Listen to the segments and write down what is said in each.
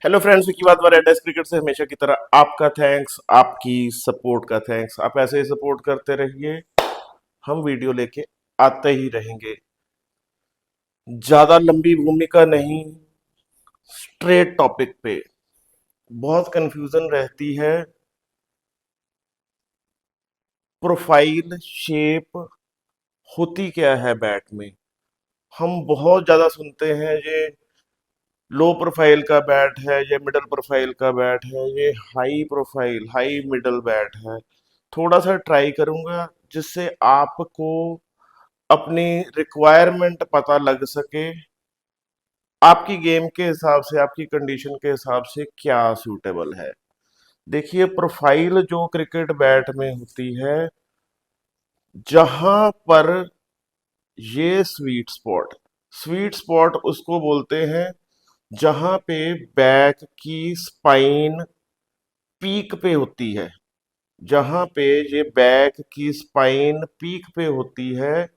Hello friends, Vicky बात test cricket से हमेशा की तरह आपका थैंक्स, आपकी सपोर्ट का थैंक्स। आप ऐसे ही सपोर्ट करते रहिए, हम वीडियो लेके आते ही रहेंगे। ज्यादा लंबी भूमिका नहीं, स्ट्रेट टॉपिक पे। बहुत कंफ्यूजन रहती है, प्रोफाइल शेप होती क्या है बैट में। हम बहुत ज्यादा सुनते हैं ये लो प्रोफाइल का बैट है, ये मिडल प्रोफाइल का बैट है, ये high profile high middle bat है। थोड़ा सा ट्राई करूंगा जिससे आपको अपनी रिक्वायरमेंट पता लग सके, आपकी गेम के हिसाब से, आपकी कंडीशन के हिसाब से क्या सूटेबल है। देखिए, प्रोफाइल जो क्रिकेट बैट में होती है, जहां पर ये स्वीट स्पॉट उसको बोलते हैं जहां पे बैक की स्पाइन पीक पे होती है। जहां पे ये बैक की स्पाइन पीक पे होती है,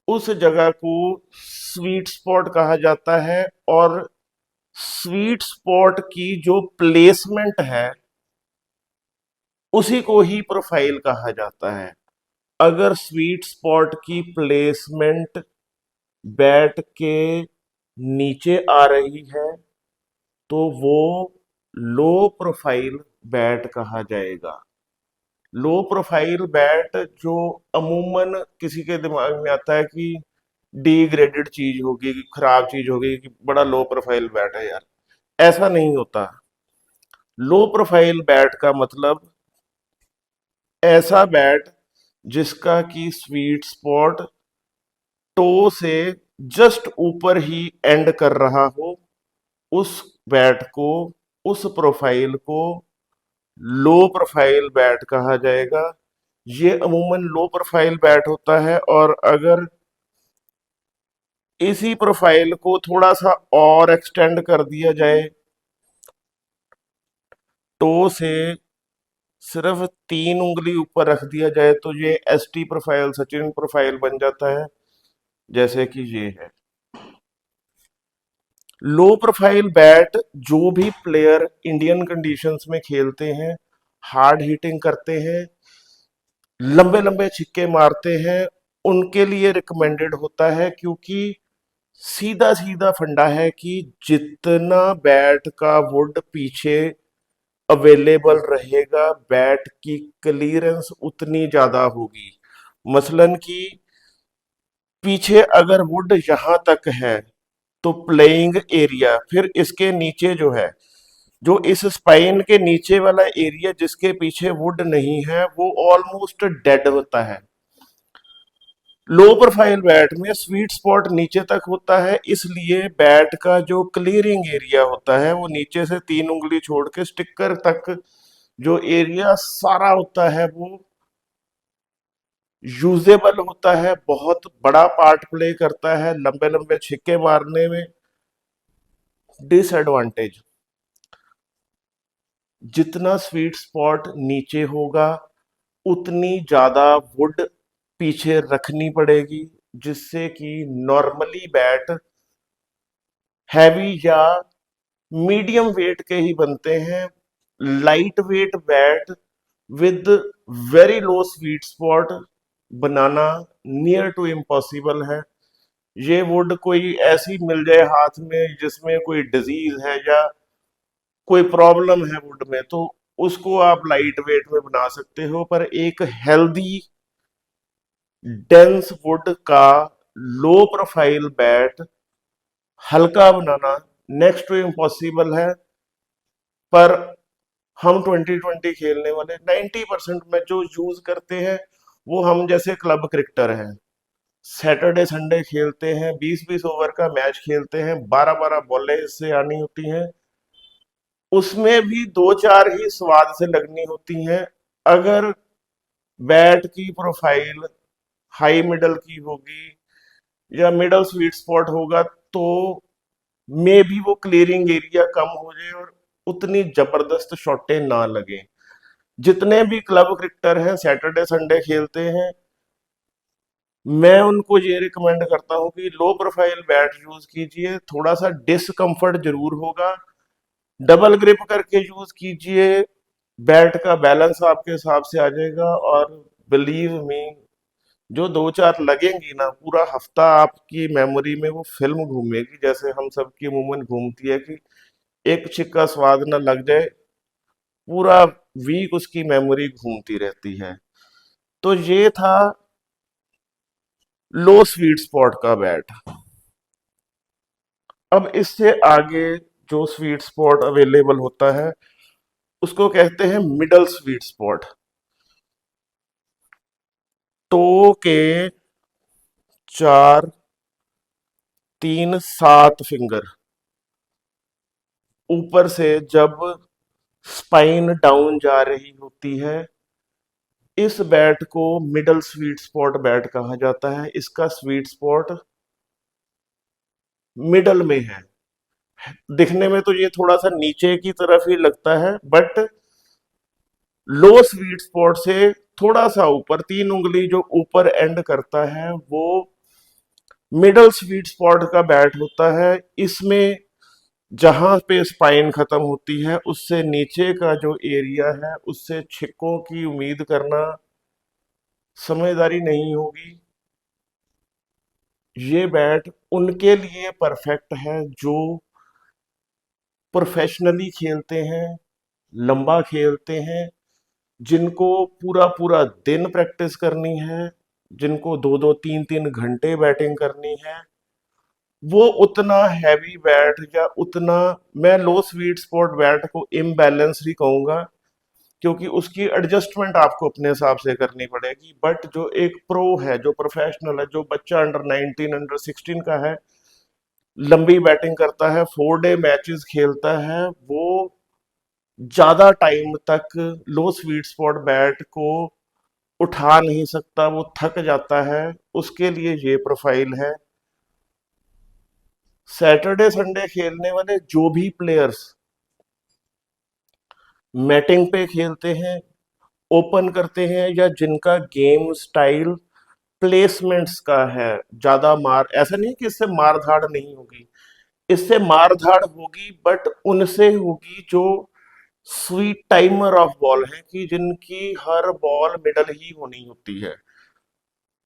उस जगह को स्वीट स्पॉट कहा जाता है। और स्वीट स्पॉट की जो प्लेसमेंट है, उसी को ही प्रोफाइल कहा जाता है। अगर स्वीट स्पॉट की प्लेसमेंट बैट के नीचे आ रही है, तो वो लो प्रोफाइल बैट कहा जाएगा। लो प्रोफाइल बैट जो अमूमन किसी के दिमाग में आता है कि डिग्रेडेड चीज होगी, कि खराब चीज होगी, कि बड़ा लो प्रोफाइल बैट है यार। ऐसा नहीं होता। लो प्रोफाइल बैट का मतलब ऐसा बैट जिसका की स्वीट स्पॉट टो से जस्ट ऊपर ही एंड कर रहा हो, उस बैट को, उस प्रोफाइल को लो प्रोफाइल बैट कहा जाएगा। ये अमूमन लो प्रोफाइल बैट होता है। और अगर इसी प्रोफाइल को थोड़ा सा और एक्सटेंड कर दिया जाए, टो से सिर्फ 3 उंगली ऊपर रख दिया जाए, तो ये एसटी प्रोफाइल, सचिन प्रोफाइल बन जाता है, जैसे कि ये है। लो प्रोफाइल बैट जो भी प्लेयर इंडियन कंडीशंस में खेलते हैं, हार्ड हिटिंग करते हैं, लंबे लंबे छिक्के मारते हैं, उनके लिए रिकमेंडेड होता है। क्योंकि सीधा सीधा फंडा है कि जितना बैट का वुड पीछे अवेलेबल रहेगा, बैट की क्लियरेंस उतनी ज्यादा होगी। मसलन कि पीछे अगर वुड यहां तक है, तो प्लेइंग एरिया, फिर इसके नीचे जो है, जो इस स्पाइन के नीचे वाला एरिया जिसके पीछे वुड नहीं है, वो ऑलमोस्ट डेड होता है। लो प्रोफाइल बैट में स्वीट स्पॉट नीचे तक होता है, इसलिए बैट का जो क्लियरिंग एरिया होता है, वो नीचे से 3 उंगली छोड़ के स्टिकर तक जो एरिया सारा होता है, वो यूजेबल होता है, बहुत बड़ा पार्ट प्ले करता है लंबे लंबे छिक्के मारने में। डिसएडवांटेज, जितना स्वीट स्पॉट नीचे होगा, उतनी ज्यादा वुड पीछे रखनी पड़ेगी, जिससे कि नॉर्मली बैट हैवी या मीडियम वेट के ही बनते हैं। Light weight bat with very low sweet spot बनाना नियर टू इम्पॉसिबल है। ये वुड कोई ऐसी मिल जाए हाथ में जिसमें कोई डिजीज है या कोई प्रॉब्लम है वुड में, तो उसको आप लाइट वेट में बना सकते हो। पर एक हेल्दी डेंस वुड का लो प्रोफाइल बैट हल्का बनाना नेक्स्ट टू इम्पॉसिबल है। पर हम 2020 खेलने वाले 90% में जो यूज करते हैं, वो हम जैसे क्लब क्रिकेटर हैं, सैटरडे संडे खेलते हैं, 20-20 ओवर का मैच खेलते हैं, 12-12 बॉलें इससे आनी होती हैं, उसमें भी दो चार ही स्वाद से लगनी होती हैं। अगर बैट की प्रोफाइल हाई मिडल की होगी या मिडल स्वीट स्पॉट होगा, तो मे भी वो क्लियरिंग एरिया कम हो जाए और उतनी जबरदस्त शॉटें ना लगे। जितने भी क्लब क्रिकेटर हैं सैटरडे संडे खेलते हैं, मैं उनको ये रिकमेंड करता हूँ कि लो प्रोफाइल बैट यूज कीजिए। थोड़ा सा डिसकंफर्ट जरूर होगा, डबल ग्रिप करके यूज कीजिए, बैट का बैलेंस आपके हिसाब से आ जाएगा। और बिलीव मी, जो दो चार लगेंगी ना, पूरा हफ्ता आपकी मेमोरी में वो फिल्म घूमेगी, जैसे हम सबकी अमूमन घूमती है कि एक छिक का स्वाद ना लग जाए, पूरा वीक उसकी मेमोरी घूमती रहती है। तो ये था लो स्वीट स्पॉट का बैट। अब इससे आगे जो स्वीट स्पॉट अवेलेबल होता है उसको कहते हैं मिडल स्वीट स्पॉट। टो के चार, तीन, सात फिंगर ऊपर से जब स्पाइन डाउन जा रही होती है, इस बैट को मिडल स्वीट स्पॉट बैट कहा जाता है। इसका स्वीट स्पॉट मिडल में है। दिखने में तो ये थोड़ा सा नीचे की तरफ ही लगता है, बट लो स्वीट स्पॉट से थोड़ा सा ऊपर, 3 उंगली जो ऊपर एंड करता है, वो मिडल स्वीट स्पॉट का बैट होता है। इसमें जहां पे स्पाइन खत्म होती है, उससे नीचे का जो एरिया है, उससे छिक्कों की उम्मीद करना समझदारी नहीं होगी। ये बैट उनके लिए परफेक्ट है जो प्रोफेशनली खेलते हैं, लंबा खेलते हैं, जिनको पूरा पूरा दिन प्रैक्टिस करनी है, जिनको 2-2 3-3 घंटे बैटिंग करनी है। वो उतना हैवी बैट या उतना, मैं लो स्वीट स्पॉट बैट को इम्बैलेंस ही कहूंगा, क्योंकि उसकी एडजस्टमेंट आपको अपने हिसाब से करनी पड़ेगी। बट जो एक प्रो है, जो प्रोफेशनल है, जो बच्चा अंडर 19 अंडर 16 का है, लंबी बैटिंग करता है, 4 डे मैचेस खेलता है, वो ज्यादा टाइम तक लो स्वीट स्पॉट बैट को उठा नहीं सकता, वो थक जाता है। उसके लिए ये प्रोफाइल है। सैटरडे संडे खेलने वाले जो भी प्लेयर्स मैटिंग पे खेलते हैं, ओपन करते हैं, या जिनका गेम स्टाइल प्लेसमेंट्स का है, ज्यादा मार, ऐसा नहीं कि इससे मार धाड़ नहीं होगी, इससे मार धाड़ होगी, बट उनसे होगी जो स्वीट टाइमर ऑफ बॉल है, कि जिनकी हर बॉल मिडल ही होनी होती है।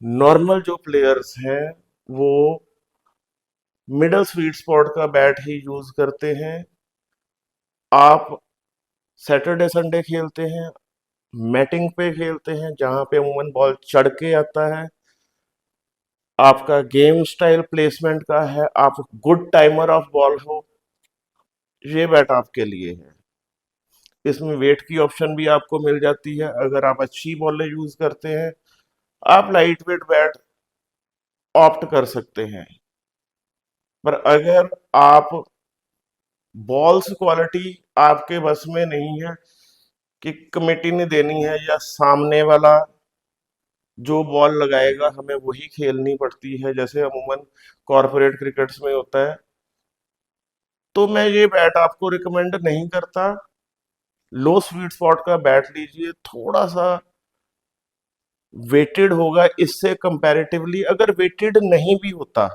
नॉर्मल जो प्लेयर्स हैं वो मिडल स्वीट स्पॉट का बैट ही यूज करते हैं। आप सैटरडे संडे खेलते हैं, मैटिंग पे खेलते हैं, जहां पे अमूमन बॉल चढ़ के आता है, आपका गेम स्टाइल प्लेसमेंट का है, आप गुड टाइमर ऑफ बॉल हो, ये बैट आपके लिए है। इसमें वेट की ऑप्शन भी आपको मिल जाती है। अगर आप अच्छी बॉलें यूज करते हैं, आप लाइट वेट बैट ऑप्ट कर सकते हैं। पर अगर आप बॉल्स क्वालिटी आपके बस में नहीं है, कि कमेटी ने देनी है या सामने वाला जो बॉल लगाएगा हमें वही खेलनी पड़ती है, जैसे अमूमन कॉरपोरेट क्रिकेट्स में होता है, तो मैं ये बैट आपको रिकमेंड नहीं करता। लो स्वीट स्पॉट का बैट लीजिए, थोड़ा सा वेटेड होगा इससे कंपैरेटिवली। अगर वेटेड नहीं भी होता,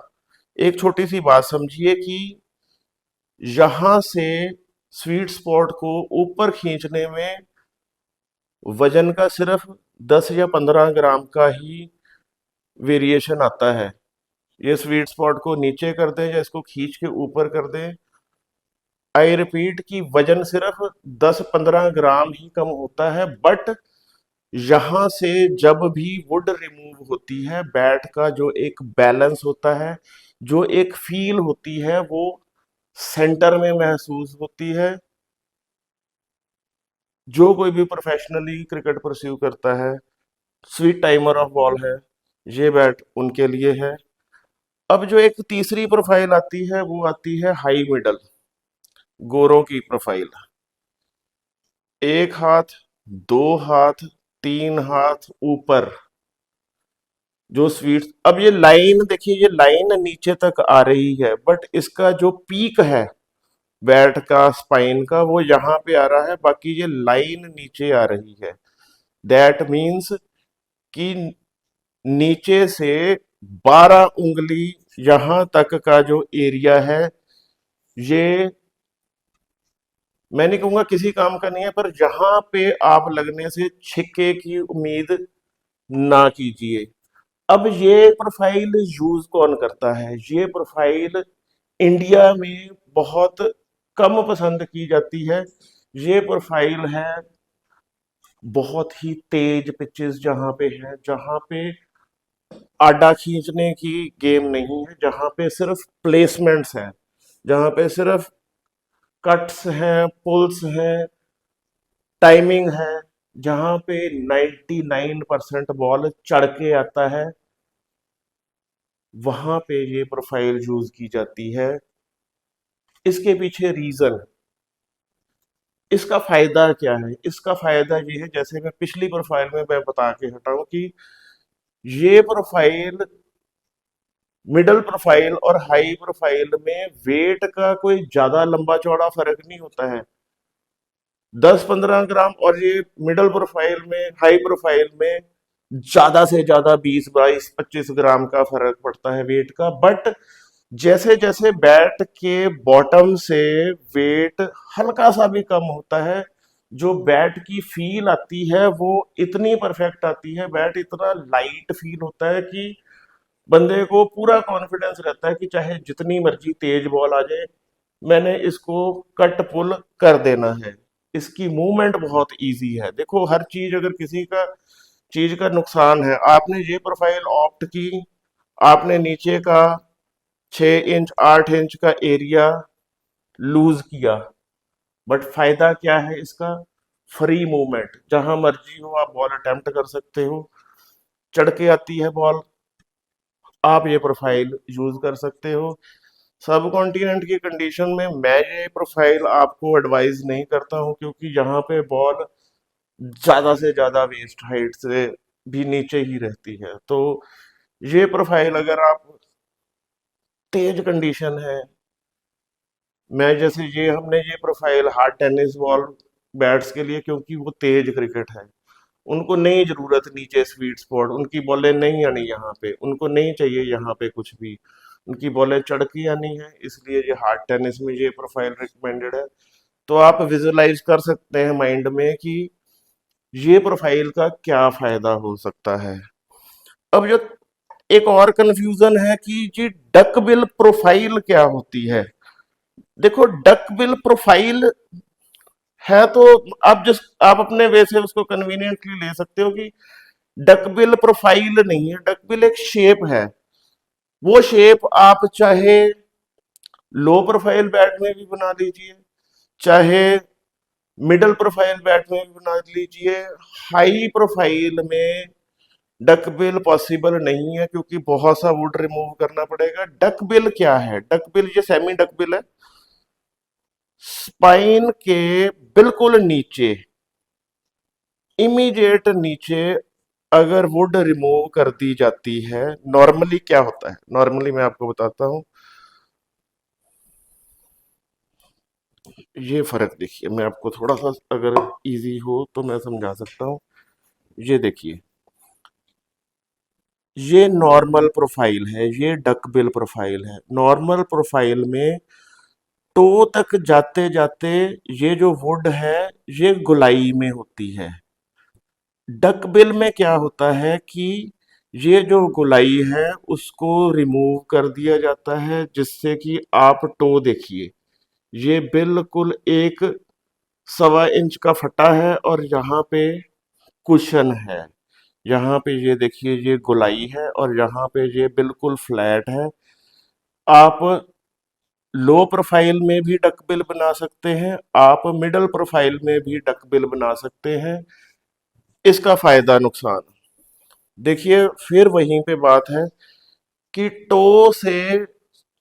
एक छोटी सी बात समझिए कि यहां से स्वीट स्पॉट को ऊपर खींचने में वजन का सिर्फ 10 या 15 ग्राम का ही वेरिएशन आता है। ये स्वीट स्पॉट को नीचे कर दें या इसको खींच के ऊपर कर दें, आई रिपीट कि वजन सिर्फ 10-15 ग्राम ही कम होता है। बट यहां से जब भी वुड रिमूव होती है, बैट का जो एक बैलेंस होता है, जो एक फील होती है, वो सेंटर में महसूस होती है। जो कोई भी प्रोफेशनली क्रिकेट परस्यू करता है, स्वीट टाइमर ऑफ बॉल है, ये बैट उनके लिए है। अब जो एक तीसरी प्रोफाइल आती है, वो आती है हाई मिडल, गोरों की प्रोफाइल। एक हाथ, दो हाथ, 3 हाथ ऊपर, जो स्वीट, अब ये लाइन देखिए, ये लाइन नीचे तक आ रही है, बट इसका जो पीक है बैट का स्पाइन का, वो यहाँ पे आ रहा है, बाकी ये लाइन नीचे आ रही है। दैट मीन्स कि नीचे से 12 उंगली यहां तक का जो एरिया है, ये मैं नहीं कहूंगा किसी काम का नहीं है, पर जहां पे आप लगने से छिक्के की उम्मीद ना कीजिए। अब ये प्रोफाइल यूज कौन करता है? ये प्रोफाइल इंडिया में बहुत कम पसंद की जाती है। ये प्रोफाइल है बहुत ही तेज पिचेस जहां पे है, जहां पे आडा खींचने की गेम नहीं है, जहां पे सिर्फ प्लेसमेंट्स हैं, जहां पे सिर्फ कट्स हैं, पुल्स हैं, टाइमिंग है, जहां पे 99% बॉल चढ़ के आता है, वहां पे ये प्रोफाइल यूज की जाती है। इसके पीछे रीजन, इसका फायदा क्या है? इसका फायदा ये है, जैसे मैं पिछली प्रोफाइल में मैं बता के हटाऊं कि ये प्रोफाइल मिडल प्रोफाइल और हाई प्रोफाइल में वेट का कोई ज्यादा लंबा चौड़ा फर्क नहीं होता है, 10-15 ग्राम। और ये मिडल प्रोफाइल में, हाई प्रोफाइल में ज्यादा से ज्यादा 20-22-25 ग्राम का फर्क पड़ता है वेट का। बट जैसे जैसे बैट के बॉटम से वेट हल्का सा भी कम होता है, जो बैट की फील आती है वो इतनी परफेक्ट आती है, बैट इतना लाइट फील होता है कि बंदे को पूरा कॉन्फिडेंस रहता है कि चाहे जितनी मर्जी तेज बॉल आ जाए, मैंने इसको कट पुल कर देना है। इसकी मूवमेंट बहुत इजी है। देखो, हर चीज, अगर किसी का चीज का नुकसान है, आपने ये प्रोफाइल ऑप्ट की, आपने नीचे का 6 इंच 8 इंच का एरिया लूज किया, बट फायदा क्या है इसका? फ्री मूवमेंट, जहां मर्जी हो आप बॉल अटेम्प्ट कर सकते हो, चढ़ के आती है बॉल, आप ये प्रोफाइल यूज कर सकते हो। सब कॉन्टिनेंट की कंडीशन में मैं ये प्रोफाइल आपको एडवाइज नहीं करता हूँ, क्योंकि यहाँ पे बॉल ज्यादा से ज्यादा वेस्ट हाइट से भी नीचे ही रहती है। तो ये प्रोफाइल अगर आप तेज कंडीशन है, मैं जैसे ये हमने ये profile hard tennis ball bats के लिए, क्योंकि वो तेज क्रिकेट है, उनको नहीं जरूरत नीचे स्वीट स्पॉट, उनकी बॉलें नहीं आनी यहाँ पे, उनको नहीं चाहिए यहाँ पे कुछ भी, उनकी बॉलें चढ़ के आनी है, इसलिए ये हार्ड टेनिस में ये प्रोफाइल रिकमेंडेड है। तो आप विजुअलाइज कर सकते हैं माइंड में कि ये प्रोफाइल का क्या फायदा हो सकता है। अब जो एक और कंफ्यूजन है कि जी डक बिल प्रोफाइल क्या होती है? देखो, डक बिल प्रोफाइल है तो आप अपने वे से उसको कन्वीनियंटली ले सकते हो कि डक बिल प्रोफाइल नहीं है, डक बिल एक शेप है। वो शेप आप चाहे लो प्रोफाइल बैट में भी बना लीजिए, चाहे मिडल प्रोफाइल बैट में भी बना लीजिए। हाई प्रोफाइल में डक बिल पॉसिबल नहीं है, क्योंकि बहुत सा वुड रिमूव करना पड़ेगा। डक बिल क्या है? डक बिल ये सेमी डक बिल है, स्पाइन के बिल्कुल नीचे, इमीडिएट नीचे अगर वुड रिमूव कर दी जाती है, नॉर्मली क्या होता है? नॉर्मली मैं आपको बताता हूं, ये फर्क देखिए, मैं आपको थोड़ा सा अगर इजी हो तो मैं समझा सकता हूँ। ये देखिए, ये नॉर्मल प्रोफाइल है, ये डक बिल प्रोफाइल है। नॉर्मल प्रोफाइल में टो तक जाते जाते ये जो वुड है ये गुलाई में होती है। डक बिल में क्या होता है कि ये जो गोलाई है उसको रिमूव कर दिया जाता है, जिससे कि आप टो देखिए, ये बिल्कुल एक 1.25 इंच का फटा है, और यहाँ पे कुशन है, यहाँ पे ये देखिए ये गोलाई है, और यहाँ पे ये बिल्कुल फ्लैट है। आप लो प्रोफाइल में भी डक बिल बना सकते हैं, आप मिडल प्रोफाइल में भी डक बिल बना सकते हैं। इसका फायदा नुकसान देखिए, फिर वहीं पे बात है कि टो से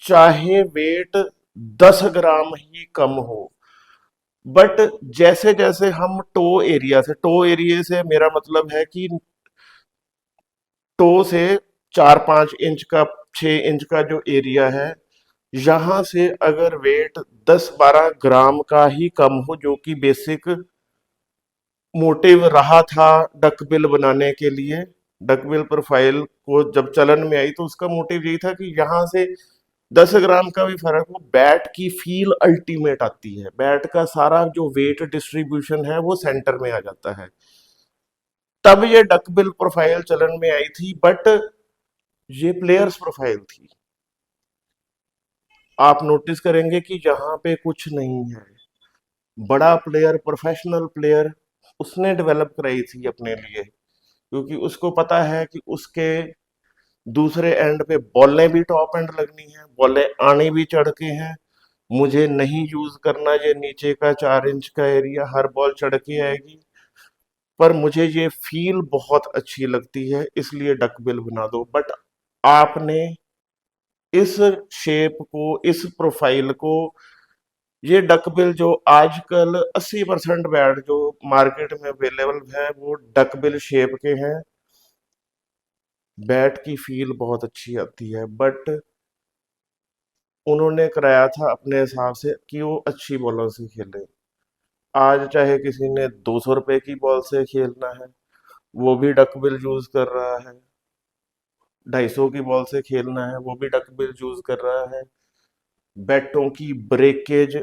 चाहे वेट 10 ग्राम ही कम हो, बट जैसे जैसे हम टो एरिया से मेरा मतलब है कि टो से 4-5 इंच का, 6 इंच का जो एरिया है, यहां से अगर वेट 10-12 ग्राम का ही कम हो, जो कि बेसिक मोटिव रहा था डकबिल बनाने के लिए, डकबिल प्रोफाइल को जब चलन में आई तो उसका मोटिव यही था कि यहाँ से 10 ग्राम का भी फर्क हो, बैट की फील अल्टीमेट आती है, बैट का सारा जो वेट डिस्ट्रीब्यूशन है वो सेंटर में आ जाता है। तब ये डकबिल प्रोफाइल चलन में आई थी, बट ये प्लेयर्स प्रोफाइल थी। आप नोटिस करेंगे कि यहाँ पे कुछ नहीं है। बड़ा प्लेयर, प्रोफेशनल प्लेयर, उसने डेवलप कराई थी अपने लिए, क्योंकि उसको पता है कि उसके दूसरे एंड पे बॉलें भी टॉप एंड लगनी है, बॉलें आनी भी चढ़ के हैं। मुझे नहीं यूज करना ये नीचे का 4 इंच का एरिया, हर बॉल चढ़ के आएगी, पर मुझे ये फील बहुत अच्छी लगती है, इसलिए डकबिल बना दो। बट आपने इस शेप को, इस प्रोफाइल को, ये डकबिल जो आजकल 80% बैट जो मार्केट में अवेलेबल है वो डकबिल शेप के हैं। बैट की फील बहुत अच्छी आती है, बट उन्होंने कराया था अपने हिसाब से कि वो अच्छी बॉलों से खेले। आज चाहे किसी ने 200 रुपए की बॉल से खेलना है, वो भी डकबिल यूज कर रहा है। 250 की बॉल से खेलना है, वो भी डकबिल यूज कर रहा है। बैटों की ब्रेकेज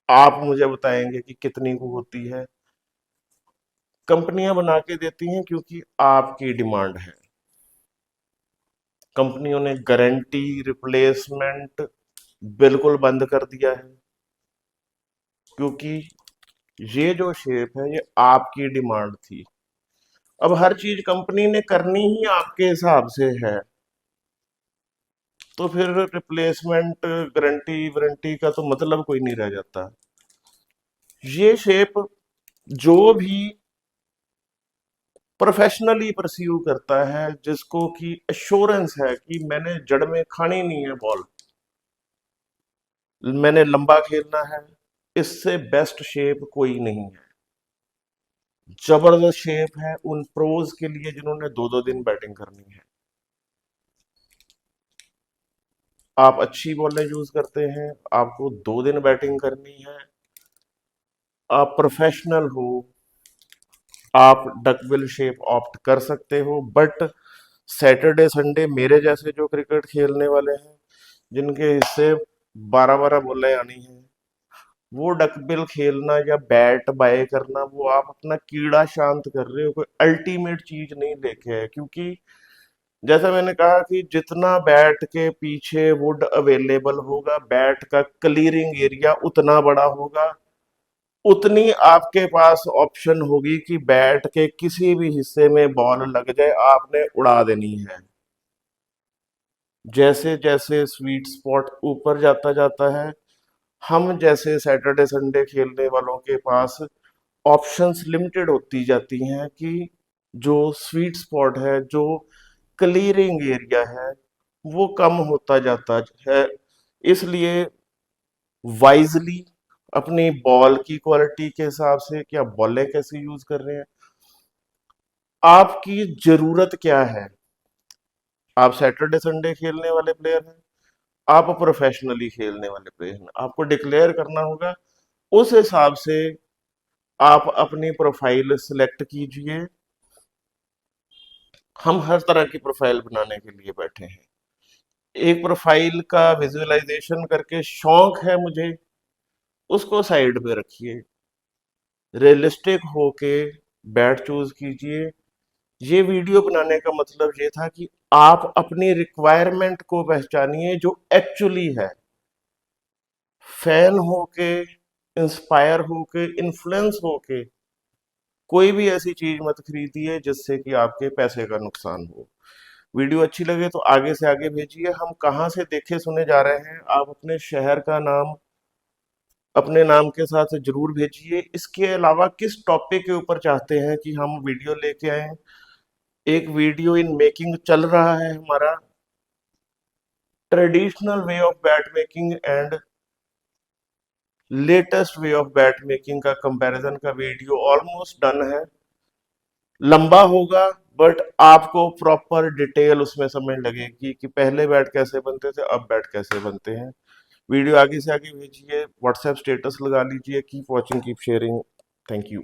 आप मुझे बताएंगे कि कितनी को होती है? कंपनियां बना के देती हैं क्योंकि आपकी डिमांड है। कंपनियों ने गारंटी, रिप्लेसमेंट बिल्कुल बंद कर दिया है, क्योंकि ये जो शेप है ये आपकी डिमांड थी। अब हर चीज कंपनी ने करनी ही आपके हिसाब से है, तो फिर रिप्लेसमेंट, गारंटी वारंटी का तो मतलब कोई नहीं रह जाता। ये शेप जो भी प्रोफेशनली परस्यू करता है, जिसको कि एश्योरेंस है कि मैंने जड़ में खानी नहीं है बॉल, मैंने लंबा खेलना है, इससे बेस्ट शेप कोई नहीं है। जबरदस्त शेप है उन प्रोज के लिए जिन्होंने 2-2 दिन बैटिंग करनी है। आप अच्छी बॉलें यूज करते हैं, आपको 2 दिन बैटिंग करनी है, आप प्रोफेशनल हो, आप डकबिल शेप ऑप्ट कर सकते हो। बट सैटरडे संडे मेरे जैसे जो क्रिकेट खेलने वाले हैं, जिनके हिस्से 12-12 बॉलें आनी है, वो डकबिल खेलना या बैट बाय करना, वो आप अपना कीड़ा शांत कर रहे हो, कोई अल्टीमेट चीज नहीं लेके है। क्योंकि जैसा मैंने कहा कि जितना बैट के पीछे वुड अवेलेबल होगा, बैट का क्लियरिंग एरिया उतना बड़ा होगा, उतनी आपके पास ऑप्शन होगी कि बैट के किसी भी हिस्से में बॉल लग जाए, आपने उड़ा देनी है। जैसे जैसे स्वीट स्पॉट ऊपर जाता जाता है, हम जैसे सैटरडे संडे खेलने वालों के पास ऑप्शंस लिमिटेड होती जाती हैं कि जो स्वीट स्पॉट है, जो क्लियरिंग एरिया है, वो कम होता जाता है। इसलिए वाइजली अपनी बॉल की क्वालिटी के हिसाब से कि आप बॉलें कैसे यूज कर रहे हैं, आपकी जरूरत क्या है। आप सैटरडे संडे खेलने वाले प्लेयर हैं, आप प्रोफेशनली खेलने वाले प्लेयर हैं, आपको डिक्लेयर करना होगा। उस हिसाब से आप अपनी प्रोफाइल सिलेक्ट कीजिए। हम हर तरह की प्रोफाइल बनाने के लिए बैठे हैं। एक प्रोफाइल का विजुअलाइजेशन करके शौक है मुझे, उसको साइड पे रखिए, रियलिस्टिक होके बैट चूज कीजिए। ये वीडियो बनाने का मतलब ये था कि आप अपनी रिक्वायरमेंट को पहचानिए जो एक्चुअली है। फैन होके, इंस्पायर होके, इन्फ्लुएंस होके कोई भी ऐसी चीज मत खरीदिए जिससे कि आपके पैसे का नुकसान हो। वीडियो अच्छी लगे तो आगे से आगे भेजिए। हम कहाँ से देखे सुने जा रहे हैं, आप अपने शहर का नाम अपने नाम के साथ जरूर भेजिए। इसके अलावा किस टॉपिक के ऊपर चाहते हैं कि हम वीडियो लेके आए? एक वीडियो इन मेकिंग चल रहा है हमारा, traditional way of bat making and latest way of bat making का कंपैरिजन का वीडियो ऑलमोस्ट डन है। लंबा होगा, बट आपको प्रॉपर डिटेल उसमें समझ लगेगी कि पहले बैट कैसे बनते थे, अब बैट कैसे बनते हैं। वीडियो आगे से आगे भेजिए, व्हाट्सएप स्टेटस लगा लीजिए। Keep watching, keep sharing. Thank you.